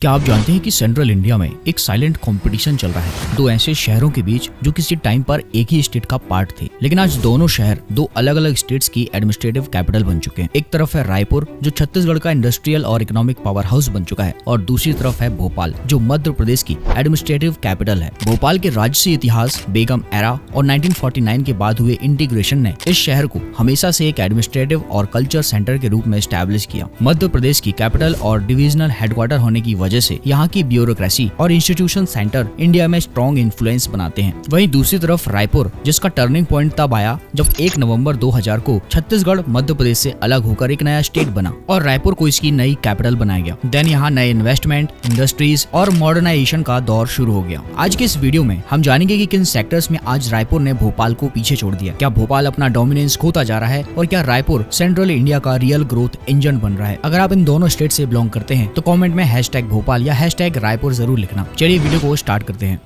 क्या आप जानते हैं कि सेंट्रल इंडिया में एक साइलेंट कंपटीशन चल रहा है दो ऐसे शहरों के बीच जो किसी टाइम पर एक ही स्टेट का पार्ट थे, लेकिन आज दोनों शहर दो अलग अलग स्टेट्स की एडमिनिस्ट्रेटिव कैपिटल बन चुके हैं। एक तरफ है रायपुर जो छत्तीसगढ़ का इंडस्ट्रियल और इकोनॉमिक पावर हाउस बन चुका है और दूसरी तरफ है भोपाल जो मध्य प्रदेश की एडमिनिस्ट्रेटिव कैपिटल है। भोपाल के राजसी इतिहास, बेगम एरा और 1949 के बाद हुए इंटीग्रेशन ने इस शहर को हमेशा से एक एडमिनिस्ट्रेटिव और कल्चर सेंटर के रूप में एस्टैब्लिश किया। मध्य प्रदेश की कैपिटल और डिविजनल हेडक्वार्टर होने की वजह से यहाँ की ब्यूरोक्रेसी और इंस्टीट्यूशन सेंटर इंडिया में स्ट्रॉन्ग इन्फ्लुएंस बनाते हैं। वहीं दूसरी तरफ रायपुर जिसका टर्निंग पॉइंट तब आया जब 1 नवंबर 2000 को छत्तीसगढ़ मध्य प्रदेश से अलग होकर एक नया स्टेट बना और रायपुर को इसकी नई कैपिटल बनाया गया। देन यहाँ नए इन्वेस्टमेंट, इंडस्ट्रीज और मॉडर्नाइजेशन का दौर शुरू हो गया। आज के इस वीडियो में हम जानेंगे कि किन सेक्टर्स में आज रायपुर ने भोपाल को पीछे छोड़ दिया, क्या भोपाल अपना डोमिनेंस खोता जा रहा है और क्या रायपुर सेंट्रल इंडिया का रियल ग्रोथ इंजन बन रहा है। अगर आप इन दोनों स्टेट से बिलोंग करते हैं तो कमेंट में #भोपाल या #रायपुर जरूर लिखना। चलिए वीडियो को स्टार्ट करते हैं।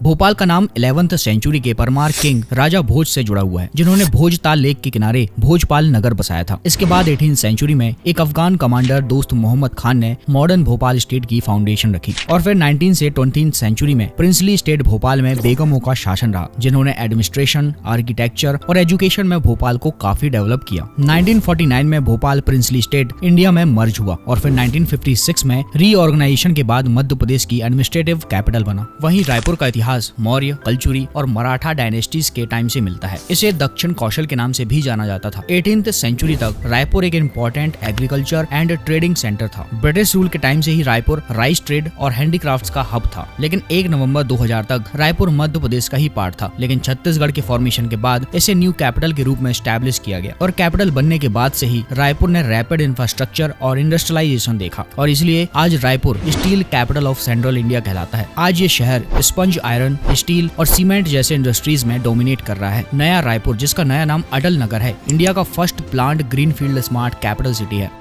भोपाल का नाम 11वीं सेंचुरी के परमार किंग राजा भोज से जुड़ा हुआ है जिन्होंने भोजताल लेक के किनारे भोजपाल नगर बसाया था। इसके बाद 18वीं सेंचुरी में एक अफगान कमांडर दोस्त मोहम्मद खान ने मॉडर्न भोपाल स्टेट की फाउंडेशन रखी और फिर 19 से 20वीं सेंचुरी में प्रिंसली स्टेट भोपाल में बेगमों का शासन रहा जिन्होंने एडमिनिस्ट्रेशन, आर्किटेक्चर और एजुकेशन में भोपाल को काफी डेवलप किया। 1949 में भोपाल प्रिंसली स्टेट इंडिया में मर्ज हुआ और फिर 1956 में रीऑर्गेनाइजेशन के बाद मध्य प्रदेश की एडमिनिस्ट्रेटिव कैपिटल बना। वहीं रायपुर का इतिहास मौर्य, कलचुरी और मराठा डायनेस्टीज के टाइम से मिलता है। इसे दक्षिण कौशल के नाम से भी जाना जाता था। 18वीं सेंचुरी तक रायपुर एक important agriculture and trading centre था। ब्रिटिश रूल के टाइम से ही रायपुर राइस ट्रेड और हैंडीक्राफ्ट्स का हब था, लेकिन 1 नवंबर 2000 तक रायपुर मध्य प्रदेश का ही पार्ट था। लेकिन छत्तीसगढ़ के फॉर्मेशन के बाद इसे न्यू कैपिटल के रूप में एस्टैब्लिश किया गया और कैपिटल बनने के बाद से ही रायपुर ने रैपिड इंफ्रास्ट्रक्चर और इंडस्ट्रियलाइजेशन देखा और इसलिए आज Raipur steel capital of central India कहलाता है। आज ये शहर स्पंज आयरन, स्टील और सीमेंट जैसे इंडस्ट्रीज में डोमिनेट कर रहा है। नया रायपुर जिसका नया नाम अटल नगर है, इंडिया का first plant greenfield smart capital city है।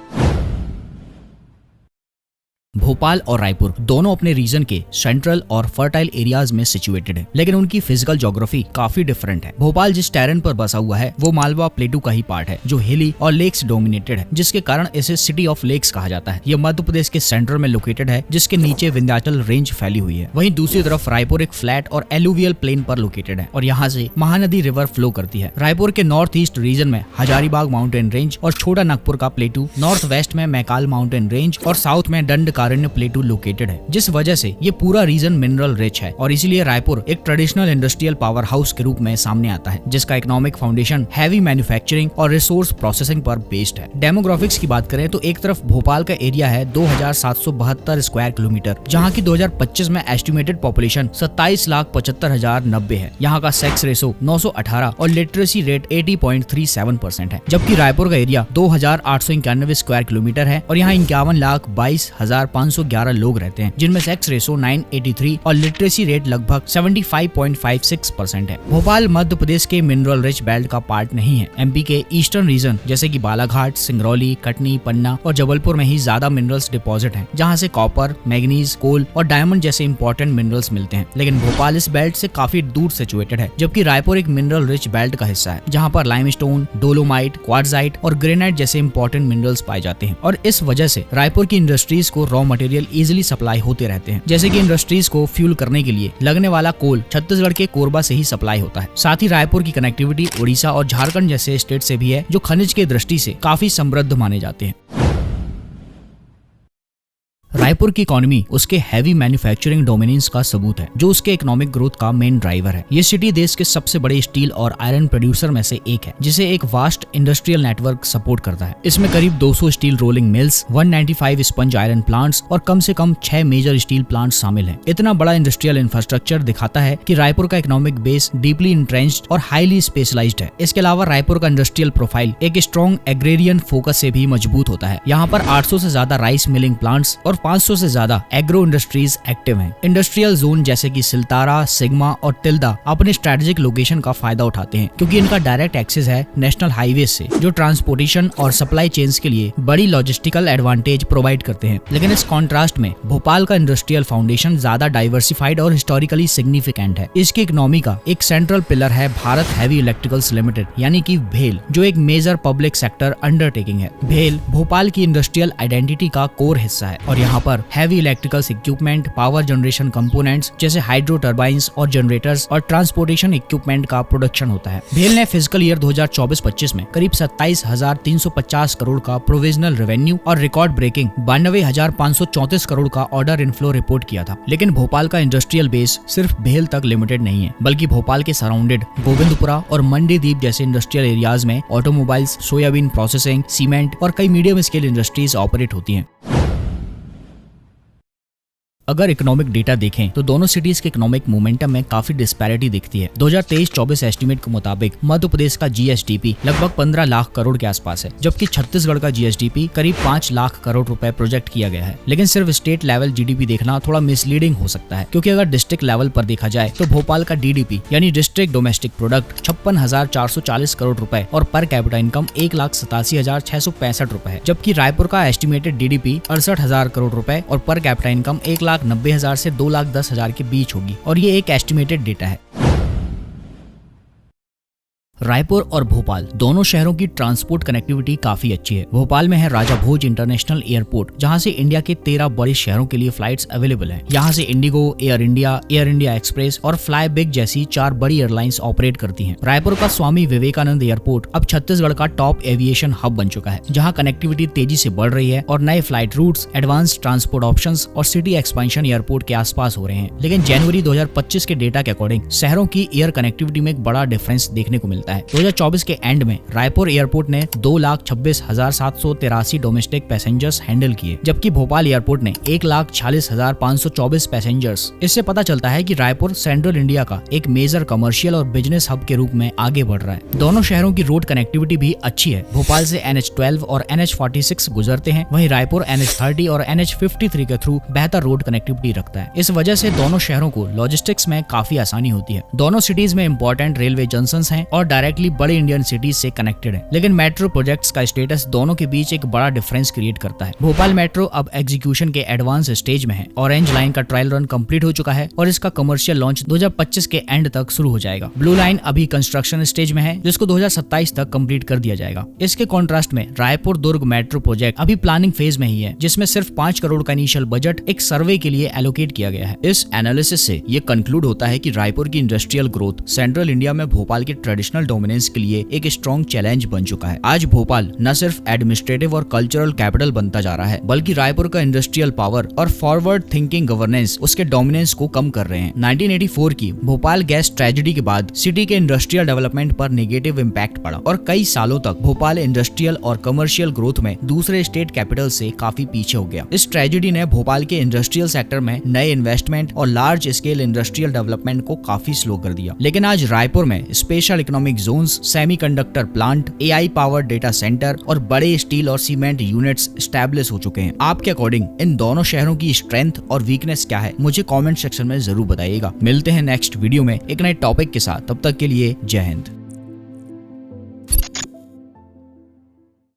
भोपाल और रायपुर दोनों अपने रीजन के सेंट्रल और फर्टाइल एरियाज में सिचुएटेड है, लेकिन उनकी फिजिकल ज्योग्राफी काफी डिफरेंट है। भोपाल जिस टेरेन पर बसा हुआ है वो मालवा प्लेटू का ही पार्ट है जो हिली और लेक्स डोमिनेटेड है, जिसके कारण इसे सिटी ऑफ लेक्स कहा जाता है। यह मध्य प्रदेश के सेंटर में लोकेटेड है जिसके नीचे विंध्याचल रेंज फैली हुई है। वहीं दूसरी तरफ रायपुर एक फ्लैट और एलुवियल प्लेन पर लोकेटेड है और यहाँ से महानदी रिवर फ्लो करती है। रायपुर के नॉर्थ ईस्ट रीजन में हजारीबाग माउंटेन रेंज और छोटा नागपुर का प्लेटू, नॉर्थ वेस्ट में मैकाल माउंटेन रेंज और साउथ में दंडकारण्य प्लेटू लोकेटेड है, जिस वजह से ये पूरा रीजन मिनरल रिच है और इसीलिए रायपुर एक ट्रेडिशनल इंडस्ट्रियल पावर हाउस के रूप में सामने आता है जिसका इकोनॉमिक फाउंडेशन हैवी मैन्युफैक्चरिंग और रिसोर्स प्रोसेसिंग पर बेस्ड है। डेमोग्राफिक्स की बात करें तो एक तरफ भोपाल का एरिया है 2772 स्क्वायर किलोमीटर, जहाँ की 2025 में एस्टिमेटेड पॉपुलेशन 27,75,090 है। यहाँ का सेक्स रेशो 918 और लिटरेसी रेट 80.37% है, जबकि रायपुर का एरिया 2891 स्क्वायर किलोमीटर है और यहाँ 51,22,511 लोग रहते हैं, जिनमें सेक्स रेशो 983 और लिटरेसी रेट लगभग 75.56% है। भोपाल मध्य प्रदेश के मिनरल रिच बेल्ट का पार्ट नहीं है। एमपी के ईस्टर्न रीजन जैसे कि बालाघाट, सिंगरौली, कटनी, पन्ना और जबलपुर में ही ज्यादा मिनरल्स डिपॉजिट हैं, जहां से कॉपर, मैग्नीज, कोल और डायमंड जैसे इंपॉर्टेंट मिनरल्स मिलते हैं। लेकिन भोपाल इस बेल्ट से काफी दूर सिचुएटेड है, जबकि रायपुर एक मिनरल रिच बेल्ट का हिस्सा है जहाँ पर लाइमस्टोन, डोलोमाइट, क्वार्ट्जाइट और ग्रेनाइट जैसे इंपॉर्टेंट मिनरल्स पाए जाते हैं और इस वजह से रायपुर की इंडस्ट्रीज को रॉ मटेरियल इजिली सप्लाई होते रहते हैं। जैसे कि इंडस्ट्रीज को फ्यूल करने के लिए लगने वाला कोल छत्तीसगढ़ के कोरबा से ही सप्लाई होता है। साथ ही रायपुर की कनेक्टिविटी उड़ीसा और झारखंड जैसे स्टेट से भी है जो खनिज के दृष्टि से काफी समृद्ध माने जाते हैं। रायपुर की इकोनॉमी उसके हैवी मैन्युफैक्चरिंग डोमिनेंस का सबूत है जो उसके इकोनॉमिक ग्रोथ का मेन ड्राइवर है। ये सिटी देश के सबसे बड़े स्टील और आयरन प्रोड्यूसर में से एक है जिसे एक वास्ट इंडस्ट्रियल नेटवर्क सपोर्ट करता है। इसमें करीब 200 steel rolling mills, 195 sponge iron plants और कम से कम 6 मेजर स्टील प्लांट्स शामिल हैं। इतना बड़ा इंडस्ट्रियल इंफ्रास्ट्रक्चर दिखाता है कि रायपुर का इकोनॉमिक बेस डीपली इंट्रेंच्ड और हाईली स्पेशलाइज्ड है। इसके अलावा रायपुर का इंडस्ट्रियल प्रोफाइल एक स्ट्रॉन्ग एग्रेरियन फोकस से भी मजबूत होता है। यहाँ पर 800 से ज्यादा राइस मिलिंग प्लांट्स और 5 500 से ज्यादा एग्रो इंडस्ट्रीज एक्टिव हैं। इंडस्ट्रियल जोन जैसे कि सिलतारा, सिग्मा और टिल्दा अपने स्ट्रेटेजिक लोकेशन का फायदा उठाते हैं क्योंकि इनका डायरेक्ट एक्सेस है नेशनल हाईवे से, जो ट्रांसपोर्टेशन और सप्लाई चेन्स के लिए बड़ी लॉजिस्टिकल एडवांटेज प्रोवाइड करते हैं। लेकिन इस कॉन्ट्रास्ट में भोपाल का इंडस्ट्रियल फाउंडेशन ज्यादा डाइवर्सिफाइड और हिस्टोरिकली सिग्निफिकेंट है। इसकी इकोनॉमी का एक सेंट्रल पिलर है भारत हैवी इलेक्ट्रिकल्स लिमिटेड यानी कि भेल, जो एक मेजर पब्लिक सेक्टर अंडरटेकिंग है। भेल भोपाल की इंडस्ट्रियल आइडेंटिटी का कोर हिस्सा है और यहाँ पर heavy electricals equipment, power generation components जैसे हाइड्रो टर्बाइंस और जनरेटर्स और ट्रांसपोर्टेशन इक्विपमेंट का प्रोडक्शन होता है। भेल ने फिजिकल ईयर 2024-25 में करीब 27,350 करोड़ का प्रोविजनल रेवेन्यू और रिकॉर्ड ब्रेकिंग 92,534 करोड़ का ऑर्डर इनफ्लो रिपोर्ट किया था। लेकिन भोपाल का इंडस्ट्रियल बेस सिर्फ भेल तक लिमिटेड नहीं है, बल्कि भोपाल के सराउंडेड गोविंदपुरा और मंडीदीप जैसे इंडस्ट्रियल एरियाज में ऑटोमोबाइल्स, सोयाबीन प्रोसेसिंग, सीमेंट और कई मीडियम स्केल इंडस्ट्रीज ऑपरेट होती हैं। अगर इकोनॉमिक डेटा देखें तो दोनों सिटीज के इकोनॉमिक मोमेंटम में काफी डिस्पैरिटी दिखती है। 2023-24 एस्टीमेट के मुताबिक मध्य प्रदेश का जीएसडीपी लगभग 15 लाख करोड़ के आसपास है, जबकि छत्तीसगढ़ का जीएसडीपी करीब 5 लाख करोड़ रुपए प्रोजेक्ट किया गया है। लेकिन सिर्फ स्टेट लेवल जीडीपी देखना थोड़ा मिसलीडिंग हो सकता है, क्योंकि अगर डिस्ट्रिक्ट लेवल पर देखा जाए तो भोपाल का डीडीपी यानी डिस्ट्रिक्ट डोमेस्टिक प्रोडक्ट 56,440 करोड़ रुपए और पर कैपिटा इनकम 1,87,665 रुपए है, जबकि रायपुर का एस्टिमेटेड डीडीपी 68,000 करोड़ रुपए और पर कैपिटा इनकम 1,90,000 से 2,10,000 के बीच होगी और ये एक एस्टिमेटेड डेटा है। रायपुर और भोपाल दोनों शहरों की ट्रांसपोर्ट कनेक्टिविटी काफी अच्छी है। भोपाल में है राजा भोज इंटरनेशनल एयरपोर्ट, जहां से इंडिया के 13 बड़े शहरों के लिए फ्लाइट्स अवेलेबल हैं। यहां से इंडिगो, एयर इंडिया एक्सप्रेस और फ्लाई बिग जैसी 4 बड़ी एयरलाइंस ऑपरेट करती हैं। रायपुर का स्वामी विवेकानंद एयरपोर्ट अब छत्तीसगढ़ का टॉप एविएशन हब बन चुका है, जहाँ कनेक्टिविटी तेजी से बढ़ रही है और नए flight routes, advance transport options और सिटी एक्सपेंशन एयरपोर्ट के आसपास हो रहे हैं। लेकिन जनवरी 2025 के डेटा के अकॉर्डिंग शहरों की एयर कनेक्टिविटी में एक बड़ा डिफरेंस देखने को मिलता है। 2024 के एंड में रायपुर एयरपोर्ट ने 2,26,783 डोमेस्टिक पैसेंजर्स हैंडल किए, जबकि भोपाल एयरपोर्ट ने 1,46,524 पैसेंजर्स। इससे पता चलता है कि रायपुर सेंट्रल इंडिया का एक मेजर कमर्शियल और बिजनेस हब के रूप में आगे बढ़ रहा है। दोनों शहरों की रोड कनेक्टिविटी भी अच्छी है। भोपाल से NH12 और NH46 गुजरते हैं, वहीं रायपुर NH30 और NH53 के थ्रू बेहतर रोड कनेक्टिविटी रखता है। इस वजह से दोनों शहरों को लॉजिस्टिक्स में काफी आसानी होती है। दोनों सिटीज में इंपॉर्टेंट रेलवे जंक्शंस हैं और डायरेक्टली बड़े इंडियन सिटीज से कनेक्टेड है। लेकिन मेट्रो प्रोजेक्ट्स का स्टेटस दोनों के बीच एक बड़ा डिफरेंस क्रिएट करता है। भोपाल मेट्रो अब एग्जीक्यूशन के एडवांस स्टेज में है। ऑरेंज लाइन का ट्रायल रन कंप्लीट हो चुका है और इसका कमर्शियल लॉन्च 2025 के एंड तक शुरू हो जाएगा। ब्लू लाइन अभी कंस्ट्रक्शन स्टेज में है, जिसको 2027 तक कंप्लीट कर दिया जाएगा। इसके कॉन्ट्रास्ट में रायपुर दुर्ग मेट्रो प्रोजेक्ट अभी प्लानिंग फेज में ही है, जिसमें सिर्फ 5 करोड़ का इनिशियल बजट एक सर्वे के लिए एलोकेट किया गया है। इस एनालिसिस से ये कंक्लूड होता है कि रायपुर की इंडस्ट्रियल ग्रोथ सेंट्रल इंडिया में भोपाल के ट्रेडिशनल डोमिनेंस के लिए एक स्ट्रॉन्ग चैलेंज बन चुका है। आज भोपाल न सिर्फ एडमिनिस्ट्रेटिव और कल्चरल कैपिटल बनता जा रहा है, बल्कि रायपुर का इंडस्ट्रियल पावर और फॉरवर्ड थिंकिंग गवर्नेंस उसके डोमिनेंस को कम कर रहे हैं। 1984 की भोपाल गैस ट्रेजेडी के बाद सिटी के इंडस्ट्रियल डेवलपमेंट पर नेगेटिव इम्पैक्ट पड़ा और कई सालों तक भोपाल इंडस्ट्रियल और कमर्शियल ग्रोथ में दूसरे स्टेट कैपिटल से काफी पीछे हो गया। इस ट्रेजेडी ने भोपाल के इंडस्ट्रियल सेक्टर में नए इन्वेस्टमेंट और लार्ज स्केल इंडस्ट्रियल डेवलपमेंट को काफी स्लो कर दिया। लेकिन आज रायपुर में special economic zones, semiconductor plant, AI power data centre और बड़े स्टील और सीमेंट यूनिट्स एस्टैब्लिश हो चुके हैं। आपके अकॉर्डिंग इन दोनों शहरों की स्ट्रेंथ और वीकनेस क्या है, मुझे कमेंट सेक्शन में जरूर बताइएगा। मिलते हैं नेक्स्ट वीडियो में एक नए टॉपिक के साथ। तब तक के लिए जय हिंद।